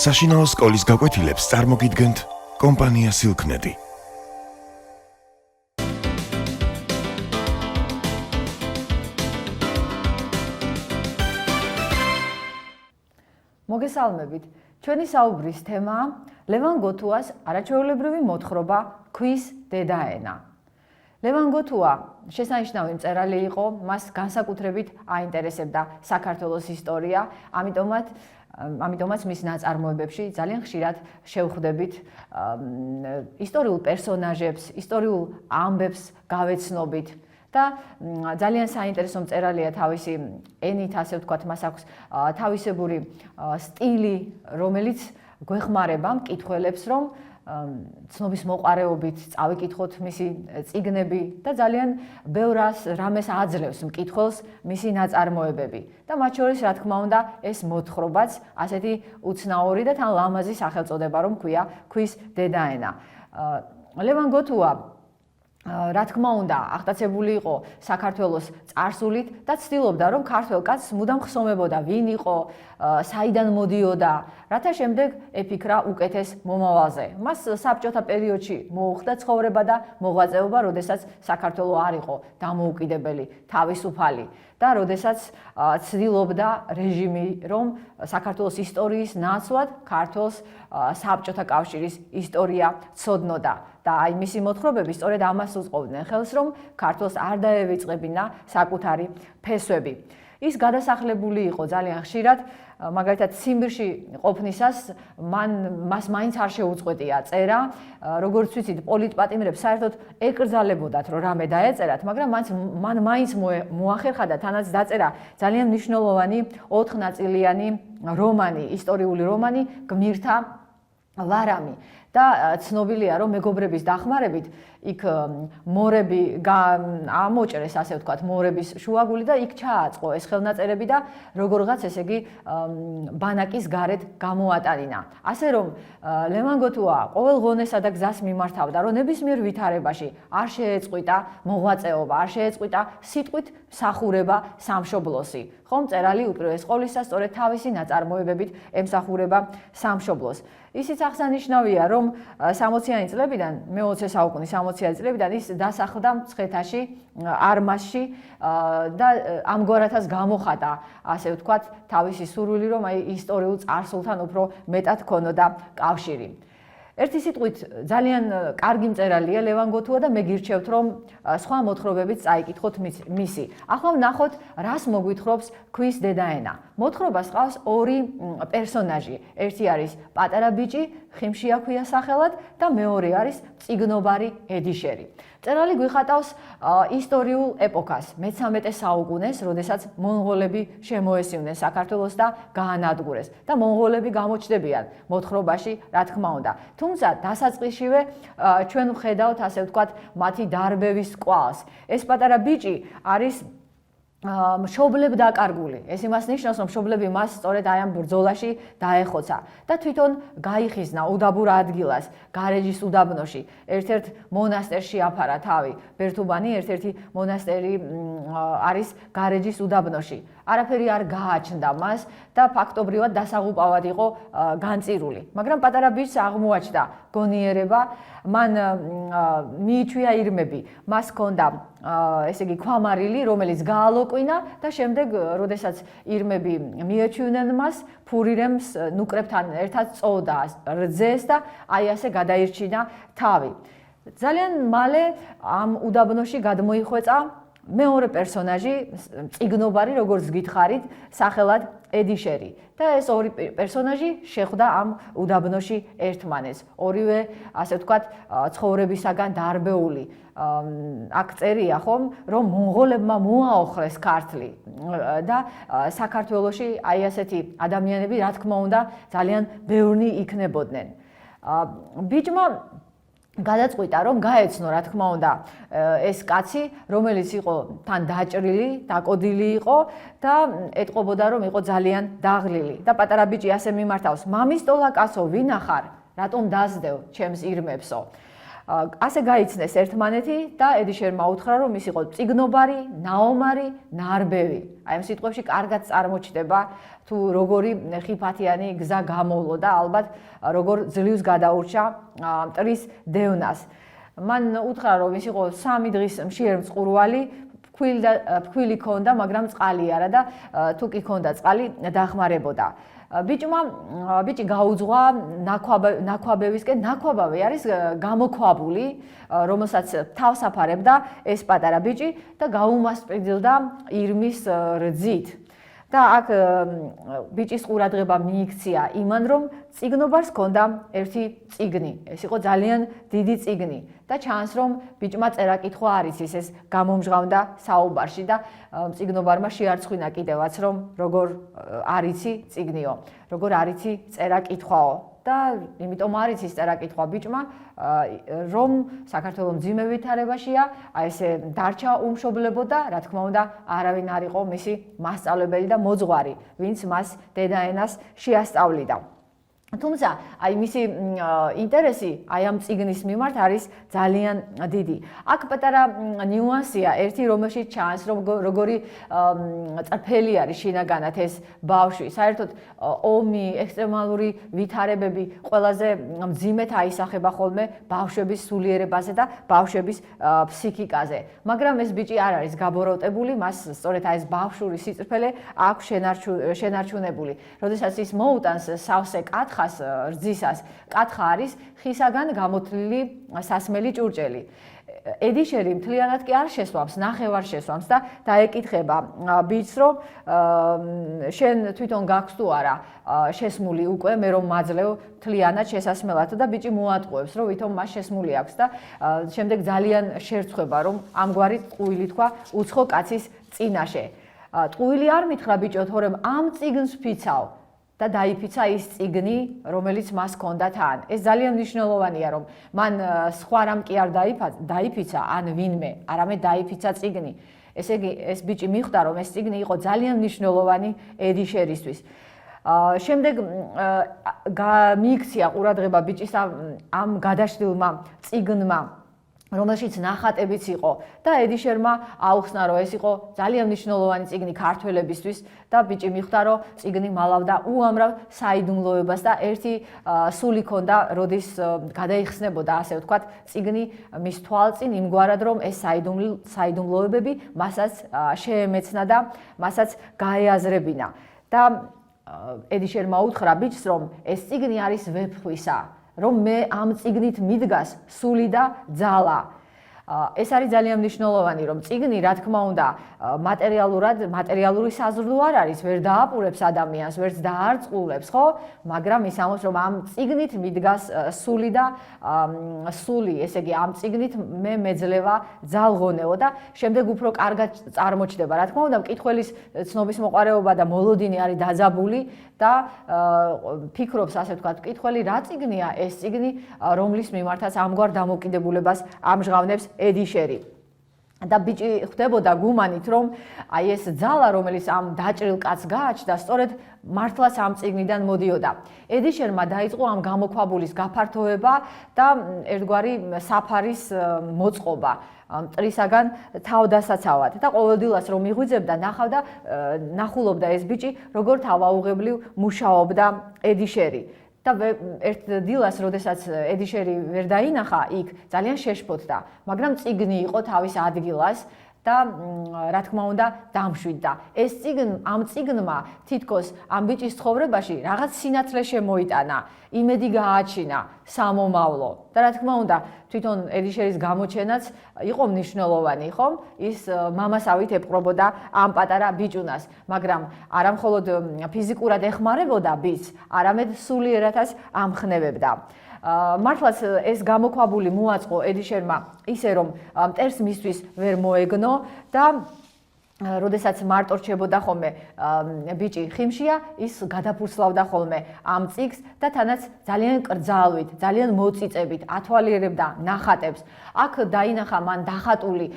საშინაო სკოლის გაკვეთილებს წარმოგიდგენთ კომპანია სილქნეტი. მოგესალმებით. ჩვენი საუბრის თემაა ლევან გოთუას არაჩვეულებრივი მოთხრობა ქვის დედაენა. ლევან გოთუა შესანიშნავი მწერალი იყო, მას განსაკუთრებით აინტერესებდა საქართველოს ისტორია, ამიტომაც მის ნაწარმოებებში ძალიან ხშირად შევხვდებით ისტორიულ პერსონაჟებს, ისტორიულ ამბებს გავეცნობით. და ძალიან საინტერესო მწერალია თავისი ენით, ასე ვთქვათ, მას აქვს თავისებური სტილი, რომელიც გვეხმარება მკითხველებს, რომ ცნობის მოყარეობით წავიკითხოთ მისი წიგნები და ძალიან ბევრ რამეს აძლევს მკითხველს მისი ნაწარმოებები. და მათ შორის, რა თქმა უნდა, ეს მოთხრობაც ასეთი უცნაური და თან ლამაზი სახელწოდება, რომ ქვია ქვის დედაენა. ლევან გოთუა რა თქმა უნდა, აღტაცებული იყო საქართველოს წარსულით და ცდილობდა, რომ ქართველ კაცს მუდამ ხსომებოდა, ვინ იყო, საიდან მოდიოდა, რათა შემდეგ ეფიქრა უკეთეს მომავალზე. მას საბჭოთა პერიოდში მოუხდა ცხოვრება და მოღვაწეობა, როდესაც საქართველო არ იყო დამოუკიდებელი, თავისუფალი და როდესაც ცდილობდა რეჟიმი, რომ საქართველოს ისტორიის ნაცვლად ქართველს საბჭოთა კავშირის ისტორია ცოდნოდა. და აი მისი მოთხრობები სწორედ ამას უწყობდნენ ხელს, რომ ქართველს არ დაევიწყებინა საკუთარი ფესვები. ის გადასახლებული იყო ძალიან ხშირად, მაგალითად ციმბირში ყოფნისას მას მაინც არ შეუწყვეტია წერა, როგორც ვიცით, პოლიტპატიმრებს საერთოდ ეკრძალებოდათ, რომ რამე დაეწერათ, მაგრამ მან მაინც მოახერხა და თანაც დაწერა ძალიან მნიშვნელოვანი 4 ნაწილიანი რომანი, ისტორიული რომანი გმირთა ვარამი. და ცნობილია, რომ მეგობრების დახმარებით იქ მორები ამოჭრეს, ასე ვთქვათ, მორების შუაგული და იქ ჩააწყო ეს ხელნაწერები და როგორღაც ესე იგი ბანაკის გარეთ გამოატანინა. ასე რომ ლევან გოთუა ყოველ ღონესა და გზას მიმართავდა, რომ ნებისმიერ ვითარებაში არ შეეწყვიტა მოღვაწეობა, არ შეეწყვიტა სიტყვით მსახურება სამშობლოსი. ხომ მწერალი უპირველეს ყოვლისა სწორედ თავისი ნაწარმოებებით ემსახურება სამშობლოს. ისიც აღსანიშნავია, რომ 60-იანი წლებიდან, მე-20 საუკუნის 60-იანი წლებიდან ის დასახლდა მცხეთაში, არმაზში და ამგვარათაც გამოხატა, ასე ვთქვათ, თავისი სურვილი, რომ აი ისტორიულ წარსულთან უფრო მეტად ქონოდა კავშირი. ერთი სიტყვით ძალიან კარგი მწერალია ლევან გოთუა და მე გირჩევთ, რომ სხვა მოთხრობებიც წაიკითხოთ მისი. ახლა ვნახოთ, რას მოგვითხრობს ქვის დედაენა. მოთხრობას ყავს 2 პერსონაჟი. ერთი არის პატარა ბიჭი, ხიმშია ქვია სახელად და მეორე არის წიგნობარი ედიშერი. მწერალი გვიხატავს ისტორიულ ეპოქას, მე-13 საუკუნეს, როდესაც მონღოლები შემოესივნეს საქართველოს და გაანადგურეს და მონღოლები გამოჩნდებიან მოთხრობაში, რა თქმა უნდა. თუმცა დასაწყისშივე ჩვენ ვხედავთ, ასე ვთქვათ, მათი დარბევის კვალს. ეს პატარა ბიჭი არის მშობლებ დაკარგული. ეს იმას ნიშნავს, რომ მშობლები მას სწორედ აი ამ ბრძოლაში დაეხოცა და თვითონ გაიხიზნა უდაბურ ადგილას, გარეჯის უდაბნოში. ერთ-ერთ მონასტერში აფარა თავი. ბერთუბანი ერთ-ერთი მონასტერი არის გარეჯის უდაბნოში. არაფერი არ გააჩნდა მას და ფაქტობრივად დასაღუპავად იყო განწირული. მაგრამ პატარა ბიჭს აღმოაჩნდა გონიერება, მან მიიჩვია ირმები, მას ჰქონდა ესე იგი ქვამარილი, რომელიც გაალოკვინა და შემდეგ, როდესაც ირმები მიეჩვინენ მას, ფურირემს ნუკრებთან ერთად წოვდა რძეს და აი ასე გადაირჩინა თავი. ძალიან მალე ამ უდაბნოში გადმოიხვეწა მეორე პერსონაჟი, წიგნობარი, როგორც გითხარით, სახელად ედიშერი. და ეს 2 პერსონაჟი შეხვდა ამ უდაბნოში ერთმანეთს. ორივე, ასე ვთქვათ, ცხოვრებისაგან დარბეული. აქ წერია, ხომ, რომ მონღოლებმა მოაოხრეს ქართლი და საქართველოში აი ასეთი ადამიანები, რა თქმა უნდა, ძალიან ბევრი იქნებოდნენ. ბიჭმა გადაწყვიტა, რომ გაეცნო, რა თქმა უნდა, ეს კაცი, რომელიც იყო თან დაჭრილი, დაკოდილი იყო და ეტყობოდა, რომ იყო ძალიან დაღლილი. და პატარა ბიჭი ასე მიმართავს: "მამის ტოლა კაცო, ვინ ახარ? რატომ დასდევ ჩემს ირმებსო?" ასე გაიცნეს ერთმანეთი და ედიშერმა უთხრა, რომ ის იყო წიგნობარი, ნაომარი, ნარბევი. აი ამ სიტყვებში კარგად წარმოჩდება თუ როგორი ხიფათიანი გზა გამოვლო და ალბათ როგორ ძლივს გადაურჩა მტრის დევნას. მან უთხრა, რომ ის იყო 3 დღის მშიერ მწყურვალი, ფქვილი ქონდა, მაგრამ წყალი არა და თუ კი ქონდა წყალი დახმარებოდა. ბიჭი გაუძღვა ნაქვაბევისკენ. ნაქვაბავი არის გამოქვაბული, რომელსაც თავს აფარებდა ეს პატარა ბიჭი და გაუმასპინძლდა ირმის რძით. და აქ ბიჭის ყურადღება მიიქცია იმან, რომ წიგნობარს ჰქონდა ერთი წიგნი. ეს იყო ძალიან დიდი წიგნი და ჩანს, რომ ბიჭმა წერა-კითხვა არ იცის, ეს გამომჟღავნდა საუბარში და წიგნობარმა შეარცხვინა კიდევაც, რომ როგორ არ იცი წიგნიო, როგორ არ იცი წერა-კითხვაო. და იმიტომ არ იცის წერა-კითხვა ბიჭმა, რომ საქართველოს მძიმე ვითარებაშია, აი ესე დარჩა უმშობლებო და რა თქმა უნდა არავინ არ იყო მისი მასწავლებელი და მოძღვარი, ვინც მას დედაენას შეასწავლიდა. თუმცა აი მისი ინტერესი აი ამ წიგნის მიმართ არის ძალიან დიდი. აქ პატარა ნიუანსია ერთი, რომელშიც ჩანს, რომ როგორი წრფელი არის შინაგანად ეს ბავშვი. საერთოდ ომი, ექსტრემალური ვითარებები ყველაზე მძიმედ აისახება ხოლმე ბავშვების სულიერებაზე და ბავშვების ფსიქიკაზე. მაგრამ ეს ბიჭი არ არის გაბოროტებული, მას სწორედ აი ეს ბავშვური სიწრფელე აქვს შენარჩუნებული. როდესაც ის მოუტანს სავსე კათხას რძისას, კათხა არის ხისაგან გამოთლილი სასმელი ჭურჭელი. ედიშერი მთლიანად კი არ შესვამს, ნახევარ შესვამს და დაეკითხება ბიჭს, რომ შენ თვითონ გაქვს თუ არა შესმული უკვე, მე რომ მაძლევ მთლიანად შესასმელად და ბიჭი მოატყუებს, რომ ვითომ მას შესმული აქვს და შემდეგ ძალიან შერცხვება, რომ ამგვარი ტყუილი თქვა უცხო კაცის წინაშე. ტყუილი არ მითხრა ბიჭო, თორემ ამ წიგნს ვფიცავ. და დაიფიცა ის წიგნი, რომელიც მას ჰქონდა თან. ეს ძალიან მნიშვნელოვანია, რომ მან სხვა რამ კი არ დაიფიცა, ან ვინმე, არამედ დაიფიცა წიგნი. ესე იგი, ეს ბიჭი მიხვდა, რომ ეს წიგნი იყო ძალიან მნიშვნელოვანი ედიშერისთვის. შემდეგ მიიქცია ყურადღება ბიჭის ამ გადაშლილმა წიგნმა, რომელშიც ნახატებიც იყო და ედიშერმა აუხსნა, რომ ეს იყო ძალიან მნიშვნელოვანი წიგნი ქართველებისთვის და ბიჭი მიხვდა, რომ წიგნი მალავდა უამრავ საიდუმლოებას და ერთი სული ჰქონდა, როდის გადაიხსნებოდა, ასე ვთქვათ, წიგნი მის თვალწინ იმგვარად, რომ ეს საიდუმლოებები მასაც შეემეცნა და მასაც გაეაზრებინა. და ედიშერმა უთხრა ბიჭს, რომ ეს წიგნი არის ვეფხვისა, რომ მე ამ წიგნით მიდგას სული და ძალა. ეს არის ძალიან მნიშვნელოვანი, რომ წიგნი, რა თქმა უნდა, მატერიალური საზრდო არ არის, ვერ დააპურებს ადამიანს, ვერც დაარწყულებს, ხო? მაგრამ ის ამბობს, რომ ამ წიგნით მიდგას სული და სული, ესე იგი, ამ წიგნით მე მეძლევა ძალღონეო და შემდეგ უფრო კარგად წარმოჩდება. რა თქმა უნდა, მკითხველის ცნობის მოყარეობა და მოლოდინი არის დაძაბული და ფიქრობს, ასე ვთქვათ, მკითხველი რა წიგნია ეს წიგნი, რომლის მიმართაც ამგვარ დამოკიდებულებას ამჟღავნებს ედიშერი. და ბიჭი ხვდებოდა გუმანით, რომ აი ეს ძალა, რომელიც ამ დაჭრილ კაცს გააჩნდა, სწორედ მართლაც ამ წიგნიდან მოდიოდა. ედიშერმა დაიწყო ამ გამოქვაბულის გაფართოება და ერთგვარი საფარის მოწყობა მტრისაგან თავდასაცავად და ყოველდღიურად რომ მიღვიძებდა, ნახულობდა ეს ბიჭი, როგორ თავაუღებლივ მუშაობდა ედიშერი. და ერთ დილას, როდესაც ედიშერი ვერ დაინახა იქ, ძალიან შეშფოთდა, მაგრამ წიგნი იყო თავის ადგილას და რა თქმა უნდა დამშვიდდა. ამ წიგნმა თითქოს ამ ბიჭის ცხოვრებაში რაღაც სინათლე შემოიტანა, იმედი გააჩინა სამომავლო. და რა თქმა უნდა, თვითონ ედიშერის გამოჩენაც იყო მნიშვნელოვანი, ხომ? ის მამასავით ეპყრობოდა ამ პატარა ბიჭუნას, მაგრამ არა მხოლოდ ფიზიკურად ეხმარებოდა ბიჭს, არამედ სულიერათაც ამხნევებდა. მართლაც ეს გამოქვაბული მოაწყო ედიშერმა ისე, რომ მტერს მისთვის ვერ მოეგნო და როდესაც მარტო რჩებოდა ხოლმე ბიჭი ხიმშია, ის გადაფურცლავდა ხოლმე ამ წიგს და თანაც ძალიან კრძალვით, ძალიან მოწიწებით ათვალიერებდა ნახატებს. აქ დაინახა მან დახატული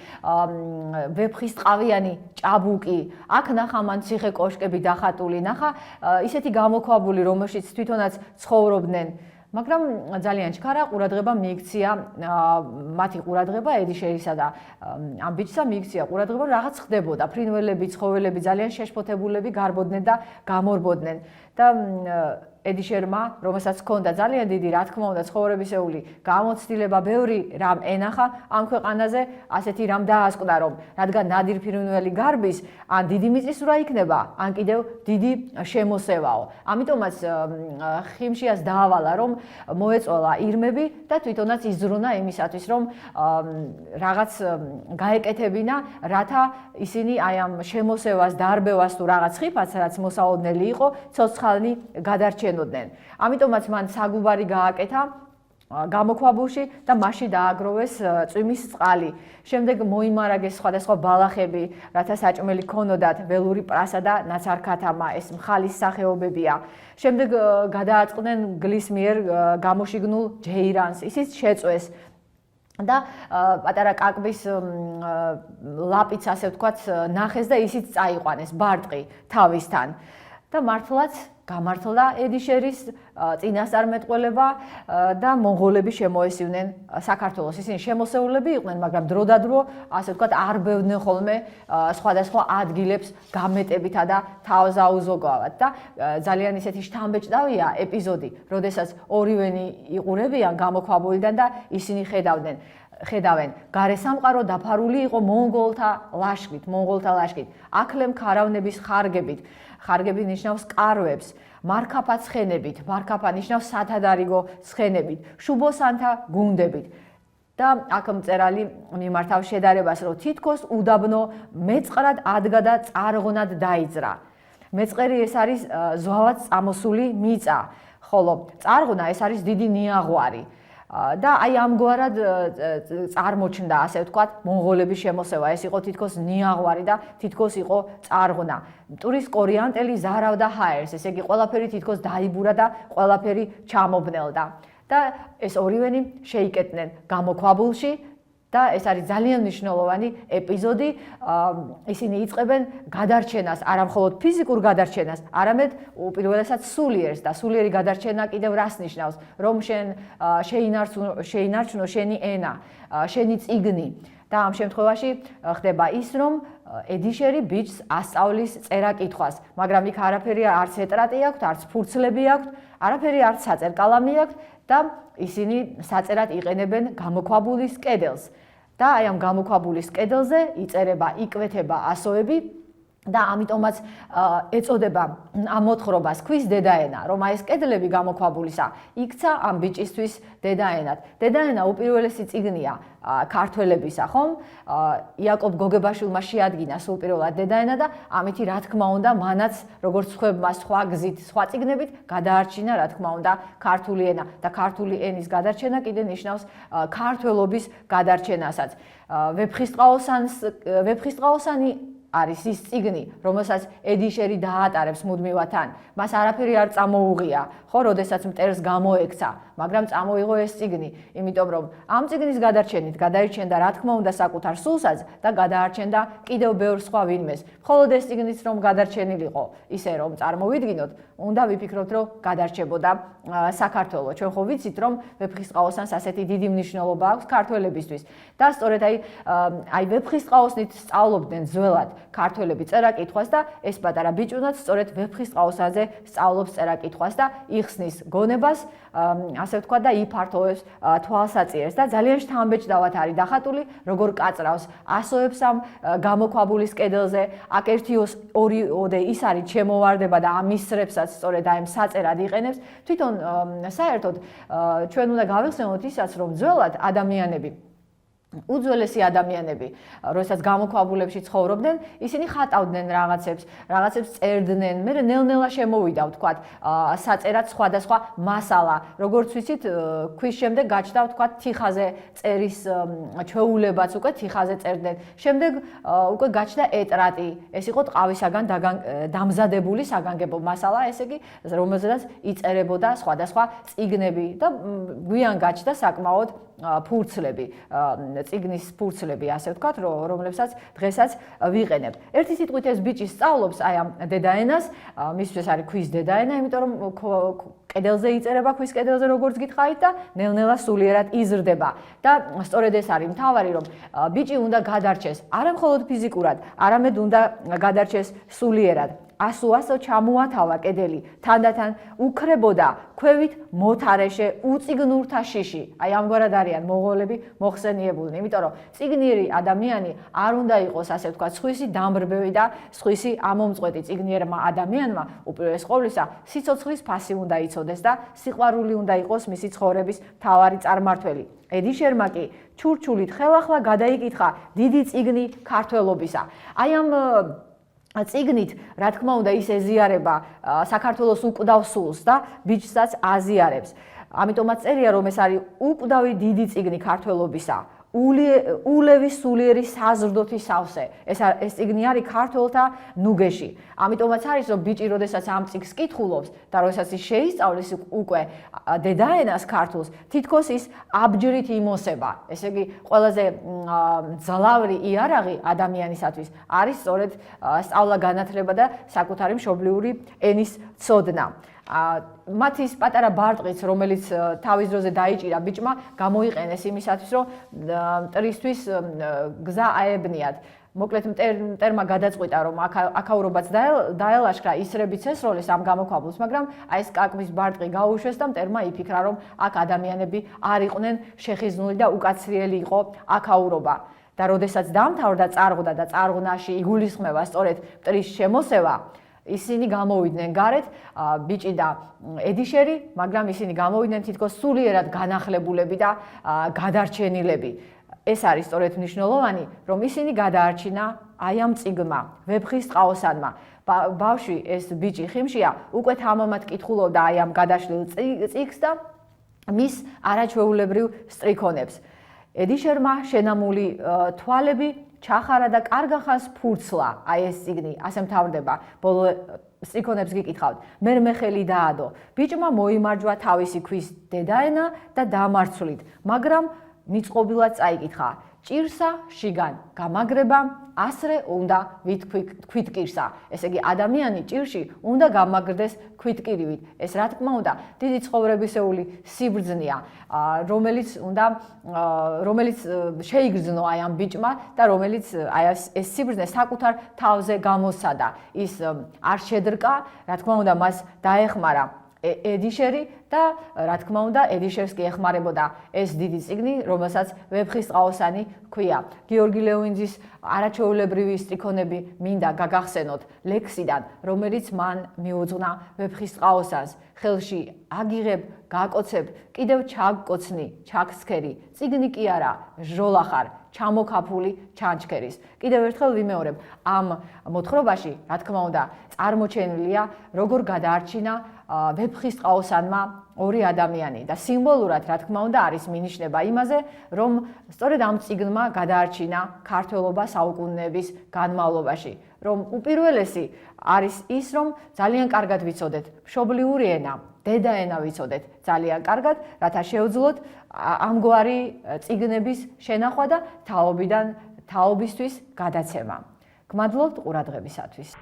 ვეფხისტყავიანი ჭაბუკი, აქ ნახა მან ციხე კოშკები დახატული, ნახა ისეთი გამოქვაბული, რომელშიც თვითონაც ცხოვრობდნენ მაგრამ ძალიან ჩქარა ყურადღება მიიქცია მათი ყურადღება ედიშერისა და ამ ბიჭსა მიიქცია ყურადღება რაღაც ხდებოდა ფრინველები, ცხოველები ძალიან შეშფოთებულები გარბოდნენ და გამორბოდნენ და ედიშერმა, რომელსაც ჰქონდა ძალიან დიდი, რა თქმა უნდა, ცხოვრებისეული გამოცდილება, ბევრი რამ ენახა ამ ქვეყანაზე, ასეთი რამ დაასკვნა, რომ რადგან ნადირ ფრინველი გარბის, ან დიდი მიწისძვრა იქნება, ან კიდევ დიდი შემოსევაო. ამიტომაც ხიმშიას დაავალა, რომ მოეწოლა ირმები და თვითონაც იზრუნა იმისათვის, რომ რაღაც გაეკეთებინა, რათა ისინი აი ამ შემოსევას, დარბევას თუ რაღაც ხიფას, რაც მოსაოდნელი იყო, ცოცხალნი გადარჩენოდნენ. ამიტომაც მან საგუბარი გააკეთა გამოქვაბულში და მასში დააგროვეს წვიმის წყალი. შემდეგ მოიმარაგეს სხვადასხვა ბალახები, რათა საჭმელი ქონოდათ, ველური პრასა და ნაცარქათამა, ეს მხალის სახეობებია. შემდეგ გადააწყდნენ გლის მიერ გამოშიგნულ ჯეირანს, ისიც შეწვეს. და პატარა კაკბის ლაპიც, ასე ვთქვათ, ნახეს და ისიც წაიყვანეს ბარტყი თავისთან. და მართლაც გამართლა ედიშერის წინასწარმეტყველება და მონღოლები შემოესივნენ საქართველოს. ისინი შემოსეულები იყვნენ, მაგრამ დროდადრო, ასე ვთქვათ, არ ბევრდნენ ხოლმე სხვადასხვა ადგილებს გამეტებითა და თავზაუზოგავად. და ძალიან ისეთი შთამბეჭდავია ეპიზოდი, როდესაც ორივენი იყურებიან გამოქვაბულიდან და ისინი ხედავენ გარესამყარო დაფარული იყო მონღოლთა ლაშქრით, აკლემ ქარავნების ხარგებით. ხარგები ნიშნავს კარვებს, მარქაფა ცხენებით, მარქაფა ნიშნავს სათადარიგო ცხენებით, შუბოსანთა გუნდებით. და აქ მწერალი მიმართავს შედარებას, რომ თითქოს უდაბნო მეწყრად ადგა და წარღვნად დაიძრა. მეწყერი ეს არის ზვავად წამოსული მიწა, ხოლო წარღვნა ეს არის დიდი ნიაღვარი. და აი ამგვარად წარმოჩნდა, ასე ვთქვათ, მონღოლების შემოსევა. ეს იყო თითქოს ნიაღვარი და თითქოს იყო წარღვნა. მტვრის კორიანტელი ზარავდა ჰაერს, ესე იგი ყველაფერი თითქოს დაიბურა და ყველაფერი ჩამობნელდა. და ეს ორივენი შეიკეტნენ გამოქვაბულში და ეს არის ძალიან მნიშვნელოვანი ეპიზოდი. ისინი იწყებენ გადარჩენას, არა მხოლოდ ფიზიკურ გადარჩენას, არამედ უპირველესად სულიერს და სულიერი გადარჩენა კიდევ რას ნიშნავს, რომ შენ შეინარჩუნო შენი ენა, შენი წიგნი. და ამ შემთხვევაში ხდება ის, რომ ედიშერი ბიჭს ასწავლის წერა-კითხვას, მაგრამ იქ არაფერი არც ეტრატი აქვს, არც ფურცლები აქვს, არაფერი არც საწერკალამი აქვს და ისინი საწერად იყენებენ გამოქვაბულის კედელს. და აი ამ გამოქვაბულის კედელზე იწერება, იკვეთება ასოები და ამიტომაც ეწოდება ამ მოთხრობას ქვის დედაენა, რომ აი ეს კედლები გამოქვაბულისა იქცა ამ ბიჭისთვის დედაენად. დედაენა უპირველესი წიგნია ქართველებისა, ხომ? იაკობ გოგებაშვილმა შეადგინა სულ პირველად დედაენა და ამითი რა თქმა უნდა მანაც როგორც ხვებმა სხვა გზით, სხვა წიგნებით გადაარჩინა რა თქმა უნდა ქართული ენა და ქართული ენის გადარჩენა კიდე ნიშნავს ქართველობის გადარჩენასაც. ვეფხისტყაოსანი არის ის წიგნი, რომელსაც ედიშერი დაატარებს მუდმივად. მას არაფერი არ წამოუღია, ხო, როდესაც მტერს გამოექცა, მაგრამ წამოიღო ეს წიგნი, იმიტომ რომ ამ წიგნის გადარჩენით გადაირჩენდა რა თქმა უნდა საკუთარ სულსაც და გადაარჩენდა კიდევ ბევრ სხვა ვინმეს. მხოლოდ ეს წიგნიც რომ გადარჩენილიყო, ისე რომ წარმოვიდგინოთ, უნდა ვიფიქროთ, რომ გადარჩებოდა საქართველო. ჩვენ ხო ვიცით, რომ ვეფხისტყაოსანს ასეთი დიდი მნიშვნელობა აქვს ქართველებისთვის და სწორედ აი ვეფხისტყაოსნით სწავლობდნენ ძველად ქართველები წერა-კითხვას და ეს პატარა ბიჭუნაც სწორედ ვეფხისტყაოსანზე სწავლობს წერა-კითხვას და იხსნის გონებას, ასე ვთქვათ და იფართოვებს თვალსაწიერს და ძალიან შთამბეჭდავად არის დახატული, როგორ კაწრავს ასოებს ამ გამოქვაბულის კედელზე. აქ ერთი ორი ოდე ის არის ჩემოვარდება და ამ ისრებსაც სწორედ აი ამ საწერად იყენებს. თვითონ საერთოდ ჩვენ უნდა გავიხსენოთ ისაც, რომ ძველად ადამიანები უძველესი ადამიანები, როდესაც გამოქვაბულებში ცხოვრობდნენ, ისინი ხატავდნენ რაღაცებს წერდნენ, მე ნელ-ნელა შემოვიდა, ვთქვათ, საწერად სხვადასხვა მასალა. როგორც ვიცით, ქვის შემდეგ გაჩნდა, ვთქვათ, თიხაზე წერის ჩვეულებაც უკვე თიხაზე წერდნენ. შემდეგ უკვე გაჩნდა ეტრატი. ეს იყო ტყავისაგან დამზადებული საგანგებო მასალა, ესე იგი, რომელზედაც იწერებოდა სხვადასხვა წიგნები და გვიან გაჩნდა საკმაოდ ფურცლები. წიგნის ფურცლები, ასე ვთქვათ, რომლებსაც დღესაც ვიყენებ. ერთი სიტყვით ეს ბიჭი სწავლობს აი ამ დედაენას, მისთვის არის ქვის დედაენა, იმიტომ რომ კედელზე იწერება ქვის კედელზე როგორც გითხარით და ნელ-ნელა სულიერად იზრდება. და სწორედ ეს არის მთავარი, რომ ბიჭი უნდა გადარჩეს არა მხოლოდ ფიზიკურად, არამედ უნდა გადარჩეს სულიერად. ასო ჩამოათავა კედელი, თანდათან უქრებოდა ქვევით მოთარეშე უწიგნურთა შიში. აი ამგვარად არიან მონღოლები მოხსენიებულნი, იმიტომ რომ წიგნიერი ადამიანი არ უნდა იყოს, ასე ვთქვათ, სხვისი დამრბევი და სხვისი ამომწყვეტი. წიგნიერმა ადამიანმა უპირველეს ყოვლისა სიცოცხლის ფასი უნდა იცოდეს და სიყვარული უნდა იყოს მისი ცხოვრების მთავარი წარმართველი. ედიშერმა კი ჩურჩულით ხელახლა გადაიკითხა დიდი წიგნი ქართველობისა. აი ამ წიგნით, რა თქმა უნდა, ის ეზიარება საქართველოს უკვდავ სულს და ბიჭსაც აზიარებს. ამიტომაც წერია, რომ ეს არის უკვდავი დიდი წიგნი ქართველობისა. ულევის სულიერი საზრდოთი სავსე. ეს წიგნი არის ქართველთა ნუგეში. ამიტომაც არის, რომ ბიჭი, როდესაც ამ წიგნს კითხულობს და როდესაც ის შეისწავლის უკვე დედაენას ქართულს, თითქოს ის აბჯრით იმოსება. ესე იგი, ყველაზე ძლავრი იარაღი ადამიანისათვის არის სწორედ სწავლა-განათლება და საკუთარი მშობლიური ენის ცოდნა. მათ ის პატარა ბარტყიც, რომელიც თავის დროზე დაიჭირა ბიჭმა, გამოიყენეს იმისათვის, რომ მტრისთვის გზა აებნიათ. მოკლედ მტერმა გადაწყვიტა, რომ აქაურობაც დაელაშქრა, ისრებით ესროლეს ამ გამოქვაბულს, მაგრამ აი ეს კაკმის ბარტყი გაუშვეს და მტერმა იფიქრა, რომ აქ ადამიანები არ იყვნენ შეხიზნული და უკაცრიელი იყო აქაურობა. და როდესაც დამთავრდა წარღვნა და წარღვნაში იგულისხმება სწორედ მტრის შემოსევა, ისინი გამოვიდნენ გარეთ, ბიჭი და ედიშერი, მაგრამ ისინი გამოვიდნენ თითქოს სულიერად განახლებულები და გადარჩენილები. ეს არის სწორედ მნიშვნელოვანი, რომ ისინი გადაარჩინა აი ამ წიგნმა, ვეფხის ტყაოსანმა. ბავშვი, ეს ბიჭი ხიმშია, უკვე თამამად კითხულობდა აი ამ გადაშლილ წიგნს და მის არაჩვეულებრივ სტრიქონებს. ედიშერმა შენამული თვალები ჩახარა და კარგახანს ფურცლა, აი ეს წიგნი, ასე მთავრდება, ბოლო სტრიქონებს გიკითხავთ. მე ხელი დაადო. ბიჭმა მოიმარჯვა თავისი ქვის დედაენა და დამარცვლით, მაგრამ მიწყობილად წაიკითხა. ჭირსა შიგან გამაგრება, ასრე უნდა ქვითკირსა. ესე იგი, ადამიანი ჭირში უნდა გამაგრდეს ქვითკირივით. ეს რა თქმა უნდა, დიდი ცხოვრებისეული სიბრძნეა, რომელიც შეიგრძნო აი ამ ბიჭმა და რომელიც აი ეს სიბრძნე საკუთარ თავზე გამოსცადა. ის არ შედრკა, რა თქმა უნდა, მას დაეხმარა ედიშერი და რა თქმა უნდა, ედიშერს კი ეხმარებოდა ეს დიდი წიგნი, რომელსაც ვეფხის ტყაოსანი ჰქვია. გიორგი ლეონიძის არაჩვეულებრივი სტრიქონები მინდა გაგახსენოთ ლექსიდან, რომელიც მან მიუძღვნა ვეფხის ტყაოსანს. ხელში აგიღებ, გაკოცებ, კიდევ ჩაგკოცნი, ჩაგსქერი, წიგნი კი არა, ჟოლახარ, ჩამოქაფული ჩანჩქერის. კიდევ ერთხელ ვიმეორებ, ამ მოთხრობაში, რა თქმა უნდა, წარმოჩენილია, როგორ გადაარჩინა ვეფხის ტყაოსანმა ორი ადამიანი და სიმბოლურად, რა თქმა უნდა, არის მინიშნება იმაზე, რომ სწორედ ამ წიგნმა გადაარჩინა ქართველობა საუკუნეების განმავლობაში. რომ უპირველესი არის ის, რომ ძალიან კარგად ვიცოდეთ მშობლიური ენა, დედაენა ვიცოდეთ ძალიან კარგად, რათა შევძლოთ ამგვარი წიგნების შენახვა და თაობიდან თაობისთვის გადაცემა. გმადლობთ ყურადღებისათვის.